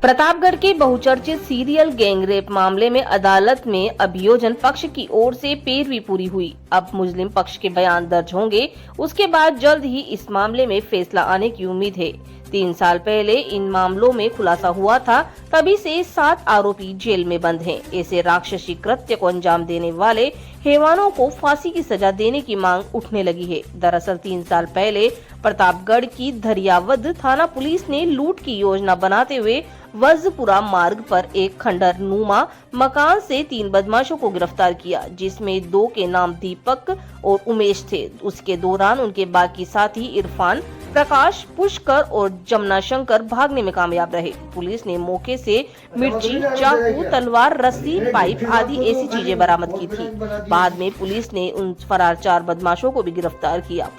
प्रतापगढ़ के बहुचर्चित serial gangrape मामले में अदालत में अभियोजन पक्ष की ओर से पैरवी पूरी हुई। अब मुस्लिम पक्ष के बयान दर्ज होंगे, उसके बाद जल्द ही इस मामले में फैसला आने की उम्मीद है। 3 साल पहले इन मामलों में खुलासा हुआ था, तभी से 7 आरोपी जेल में बंद हैं। ऐसे राक्षसी कृत्य को अंजाम देने वाले हैवानों को फांसी की सजा देने की मांग उठने लगी है। दरअसल 3 साल पहले प्रतापगढ़ की धरियावद थाना पुलिस ने लूट की योजना बनाते हुए वज्रपुरा मार्ग पर एक खंडर नुमा मकान से 3 बदमाशों को गिरफ्तार किया, जिसमें 2 के नाम दीपक और उमेश थे। उसके दौरान उनके बाकी साथी इरफान, प्रकाश, पुष्कर और जमुना शंकर भागने में कामयाब रहे। पुलिस ने मौके से मिर्ची, चाकू, तलवार, रस्सी, पाइप आदि ऐसी चीजें बरामद की थी। बाद में पुलिस ने उन फरार 4 बदमाशों को भी गिरफ्तार किया।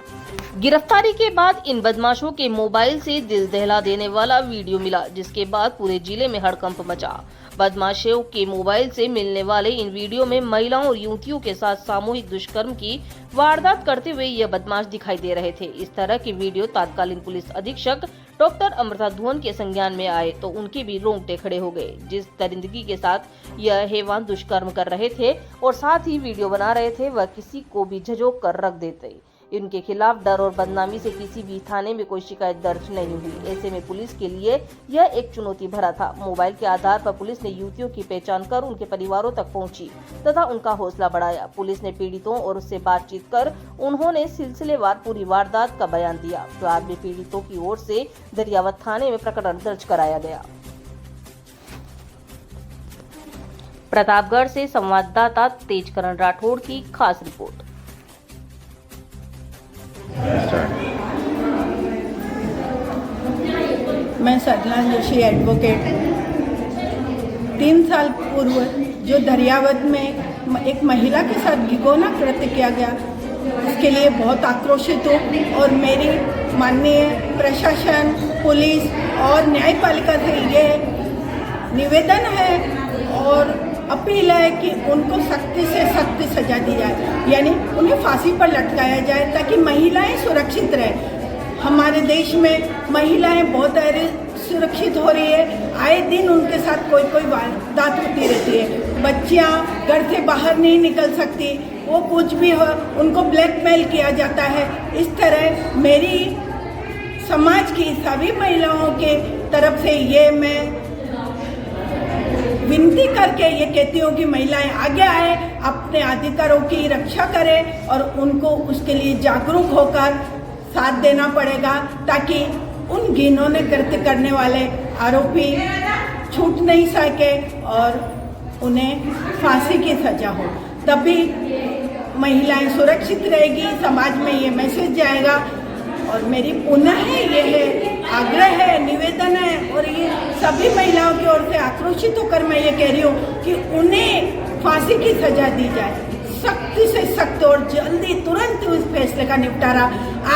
गिरफ्तारी के बाद इन बदमाशों के मोबाइल से दिल दहला देने वाला वीडियो मिला, जिसके बाद पूरे जिले में हड़कंप मचा। बदमाशों के मोबाइल से मिलने वाले इन वीडियो में महिलाओं और युवतियों के साथ सामूहिक दुष्कर्म की वारदात करते हुए यह बदमाश दिखाई दे रहे थे। इस तरह के वीडियो तत्कालीन पुलिस अधीक्षक डॉक्टर अमृता धुवन के संज्ञान में आए तो उनके भी रोंगटे खड़े हो गए। जिस दरिंदगी के साथ यह हैवान दुष्कर्म कर रहे थे और साथ ही वीडियो बना रहे थे, वह किसी को भी झिझोक कर रख देते। इनके खिलाफ डर और बदनामी से किसी भी थाने में कोई शिकायत दर्ज नहीं हुई। ऐसे में पुलिस के लिए यह एक चुनौती भरा था। मोबाइल के आधार पर पुलिस ने युवतियों की पहचान कर उनके परिवारों तक पहुंची तथा उनका हौसला बढ़ाया। पुलिस ने पीड़ितों और उससे बातचीत कर उन्होंने सिलसिलेवार पूरी वारदात का बयान दिया। बाद में पीड़ितों की ओर से दरियावद थाने में प्रकरण दर्ज कराया गया। प्रतापगढ़ से संवाददाता तेजकरण राठौड़ की खास रिपोर्ट। मैं सदलाल जोशी एडवोकेट। 3 साल पूर्व जो दरियावद में एक महिला के साथ घिनौना कृत्य किया गया, उसके लिए बहुत आक्रोशित हूँ और मेरी माननीय प्रशासन, पुलिस और न्यायपालिका से ये निवेदन है और अपील है कि उनको सख्ती से सख्त सजा दी जाए, यानी उन्हें फांसी पर लटकाया जाए ताकि महिलाएं सुरक्षित रहें। हमारे देश में महिलाएं बहुत सुरक्षित हो रही है, आए दिन उनके साथ कोई वारदात होती रहती है। बच्चियां घर से बाहर नहीं निकल सकती, वो कुछ भी हो उनको ब्लैकमेल किया जाता है। इस तरह मेरी समाज की सभी महिलाओं के तरफ से ये मैं विनती करके ये कहती हूँ कि महिलाएं आगे आए, अपने अधिकारों की रक्षा करें और उनको उसके लिए जागरूक होकर साथ देना पड़ेगा ताकि उन घिनौने कृत्य करने वाले आरोपी छूट नहीं सके और उन्हें फांसी की सजा हो। तभी महिलाएं सुरक्षित रहेगी, समाज में ये मैसेज जाएगा। और मेरी पुनः ये है, आग्रह है, निवेदन है और ये सभी महिलाओं की ओर से आक्रोशित होकर मैं ये कह रही हूँ कि उन्हें फांसी की सजा दी जाए, सख्त से सख्त और जल्दी तुरंत उस फैसले का निपटारा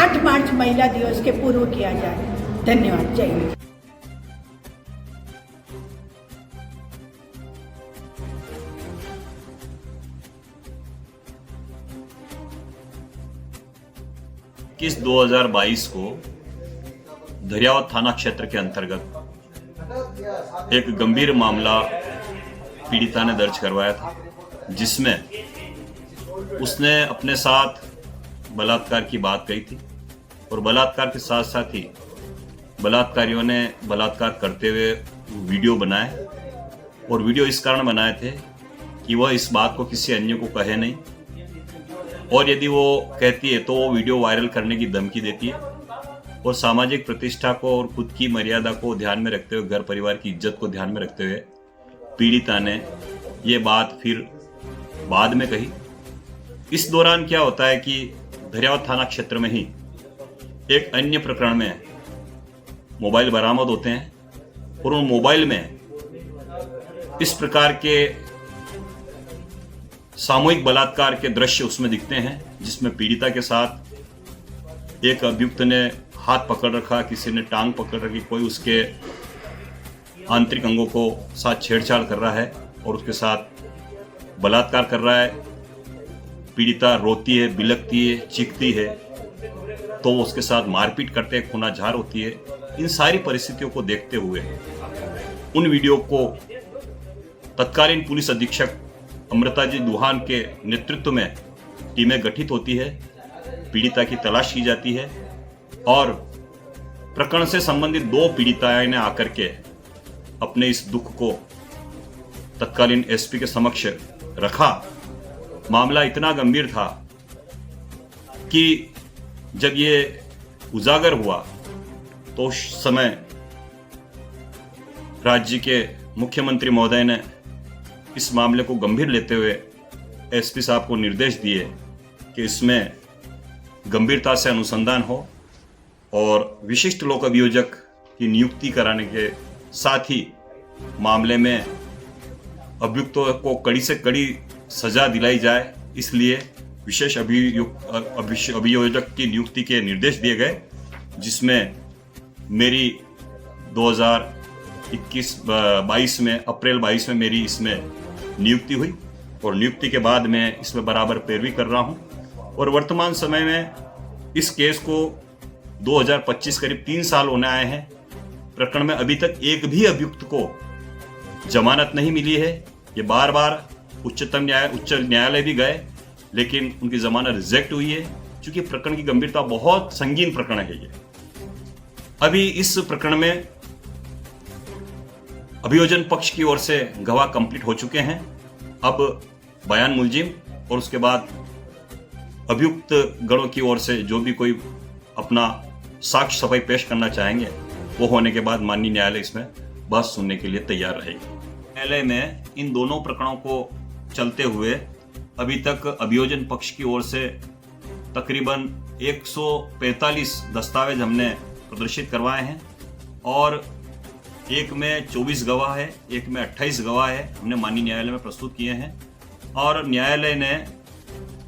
8 मार्च महिला दिवस के पूर्व किया जाए। धन्यवाद। जय हिंद। किस 2022 को धरियावद थाना क्षेत्र के अंतर्गत एक गंभीर मामला पीड़िता ने दर्ज करवाया था, जिसमें उसने अपने साथ बलात्कार की बात कही थी और बलात्कार के साथ साथ ही बलात्कारियों ने बलात्कार करते हुए वीडियो बनाए और वीडियो इस कारण बनाए थे कि वह इस बात को किसी अन्य को कहे नहीं और यदि वो कहती है तो वो वीडियो वायरल करने की धमकी देती है और सामाजिक प्रतिष्ठा को और खुद की मर्यादा को ध्यान में रखते हुए, घर परिवार की इज्जत को ध्यान में रखते हुए पीड़िता ने ये बात फिर बाद में कही। इस दौरान क्या होता है कि धरियावद थाना क्षेत्र में ही एक अन्य प्रकरण में मोबाइल बरामद होते हैं और उन मोबाइल में इस प्रकार के सामूहिक बलात्कार के दृश्य उसमें दिखते हैं, जिसमें पीड़िता के साथ एक अभियुक्त ने हाथ पकड़ रखा, किसी ने टांग पकड़ रखी, कोई उसके आंतरिक अंगों को साथ छेड़छाड़ कर रहा है और उसके साथ बलात्कार कर रहा है। पीड़िता रोती है, बिलखती है, चीखती है, तो उसके साथ मारपीट करते हैं, खूनाझार होती है। इन सारी परिस्थितियों को देखते हुए उन वीडियो को तत्कालीन पुलिस अधीक्षक अमृता जी दुहान के नेतृत्व में टीमें गठित होती है, पीड़िता की तलाश की जाती है और प्रकरण से संबंधित 2 पीड़िताएं ने आकर के अपने इस दुख को तत्कालीन एसपी के समक्ष रखा। मामला इतना गंभीर था कि जब ये उजागर हुआ तो उस समय राज्य के मुख्यमंत्री महोदय ने इस मामले को गंभीर लेते हुए एसपी साहब को निर्देश दिए कि इसमें गंभीरता से अनुसंधान हो और विशिष्ट लोक अभियोजक की नियुक्ति कराने के साथ ही मामले में अभियुक्तों को कड़ी से कड़ी सजा दिलाई जाए, इसलिए विशेष अभियोजक की नियुक्ति के निर्देश दिए गए, जिसमें मेरी 2021-22 में अप्रैल 22 में मेरी इसमें नियुक्ति हुई और नियुक्ति के बाद मैं इसमें बराबर पैरवी कर रहा हूं और वर्तमान समय में इस केस को 2025 करीब 3 साल होने आए हैं। प्रकरण में अभी तक एक भी अभियुक्त को जमानत नहीं मिली है। ये बार बार उच्च न्यायालय भी गए, लेकिन उनकी जमानत रिजेक्ट हुई है, क्योंकि प्रकरण की गंभीरता बहुत संगीन प्रकरण है। ये अभी इस प्रकरण में अभियोजन पक्ष की ओर से गवाह कंप्लीट हो चुके हैं। अब बयान मुलजिम और उसके बाद अभियुक्त गणों की ओर से जो भी कोई अपना साक्ष्य सफाई पेश करना चाहेंगे, वो होने के बाद माननीय न्यायालय इसमें बहस सुनने के लिए तैयार रहेगी। न्यायालय में इन दोनों प्रकरणों को चलते हुए अभी तक अभियोजन पक्ष की ओर से तकरीबन 145 दस्तावेज हमने प्रदर्शित करवाए हैं और एक में 24 गवाह है, एक में 28 गवाह है, हमने माननीय न्यायालय में प्रस्तुत किए हैं और न्यायालय ने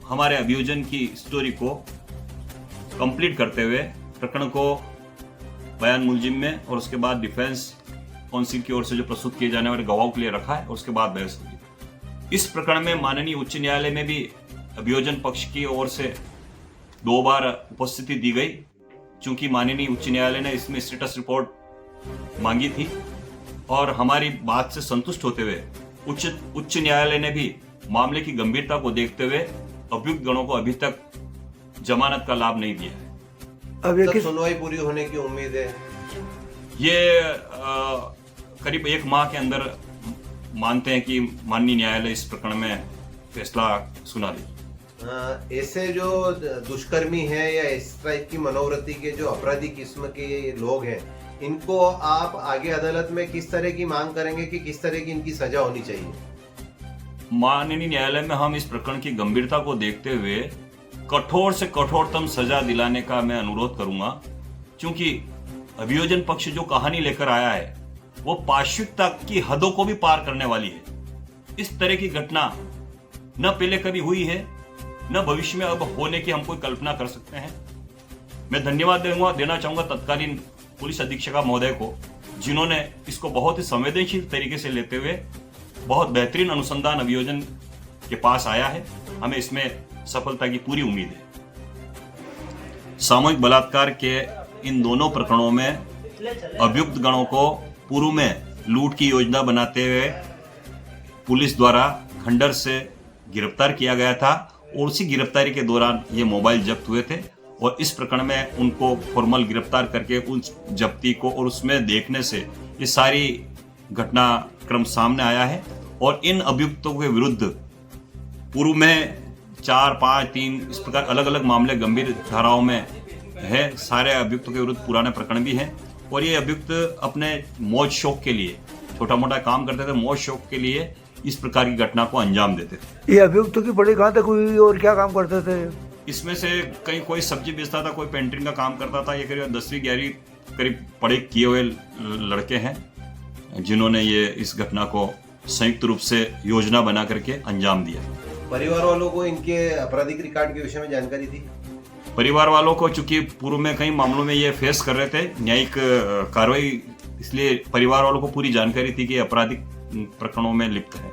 हमारे अभियोजन की स्टोरी को कंप्लीट करते हुए प्रकरण को बयान मुलजिम में और उसके बाद डिफेंस काउंसिल की ओर से जो प्रस्तुत किए जाने वाले गवाहों के लिए रखा है और उसके बाद बहस होगी। इस प्रकरण में माननीय उच्च न्यायालय में भी अभियोजन पक्ष की ओर से 2 बार उपस्थिति दी गई, चूंकि माननीय उच्च न्यायालय ने इसमें स्टेटस रिपोर्ट मांगी थी और हमारी बात से संतुष्ट होते हुए उच्च न्यायालय ने भी मामले की गंभीरता को देखते हुए अभियुक्त गणों को अभी तक जमानत का लाभ नहीं दिया है। अब ये सुनवाई पूरी होने की उम्मीद है? ये करीब 1 माह के अंदर मानते हैं कि माननीय न्यायालय इस प्रकरण में फैसला सुना देगी। ऐसे जो दुष्कर्मी हैं या इस टाइप की मनोवृत्ति के जो अपराधी किस्म के लोग हैं, इनको आप आगे अदालत में किस तरह की मांग करेंगे कि किस तरह की इनकी सजा होनी चाहिए? माननीय न्यायालय में हम इस प्रकरण की गंभीरता को देखते हुए कठोर से कठोरतम सजा दिलाने का मैं अनुरोध करूंगा, क्योंकि अभियोजन पक्ष जो कहानी लेकर आया है वो पाशविकता की हदों को भी पार करने वाली है। इस तरह की घटना न पहले कभी हुई है, न भविष्य में अब होने की हम कोई कल्पना कर सकते हैं। मैं धन्यवाद देना चाहूंगा तत्कालीन पुलिस अधीक्षक महोदय को, जिन्होंने इसको बहुत ही संवेदनशील तरीके से लेते हुए बहुत बेहतरीन अनुसंधान अभियोजन के पास आया है। हमें इसमें सफलता की पूरी उम्मीद है। सामूहिक बलात्कार के इन दोनों प्रकरणों में अभियुक्त गणों को पूर्व में लूट की योजना बनाते हुए पुलिस द्वारा खंडर से गिरफ्तार किया गया था और उसी गिरफ्तारी के दौरान ये मोबाइल जब्त हुए थे और इस प्रकरण में उनको फॉर्मल गिरफ्तार करके उस जब्ती को और उसमें देखने से ये सारी घटनाक्रम सामने आया है और इन अभियुक्तों के विरुद्ध पूर्व में 4, 5, 3 इस प्रकार अलग अलग मामले गंभीर धाराओं में है। सारे अभियुक्तों के विरुद्ध पुराने प्रकरण भी हैं और ये अभियुक्त अपने मौज शौक के लिए छोटा मोटा काम करते थे, मौज शौक के लिए इस प्रकार की घटना को अंजाम देते थे। ये अभियुक्तों की पढ़ाई कहाँ तक हुई और क्या काम करते थे? इसमें से कहीं कोई सब्जी बेचता था, कोई पेंटिंग का काम करता था। ये करीब 10वीं 11वीं करीब पढ़ाई किए हुए लड़के हैं जिन्होंने ये इस घटना को संयुक्त रूप से योजना बना करके अंजाम दिया। परिवार वालों को इनके आपराधिक रिकॉर्ड के विषय में जानकारी थी? परिवार वालों को चूंकि पूर्व में कई मामलों में ये फेस कर रहे थे न्यायिक कार्रवाई, इसलिए परिवार वालों को पूरी जानकारी थी कि आपराधिक प्रकरणों में लिप्त है।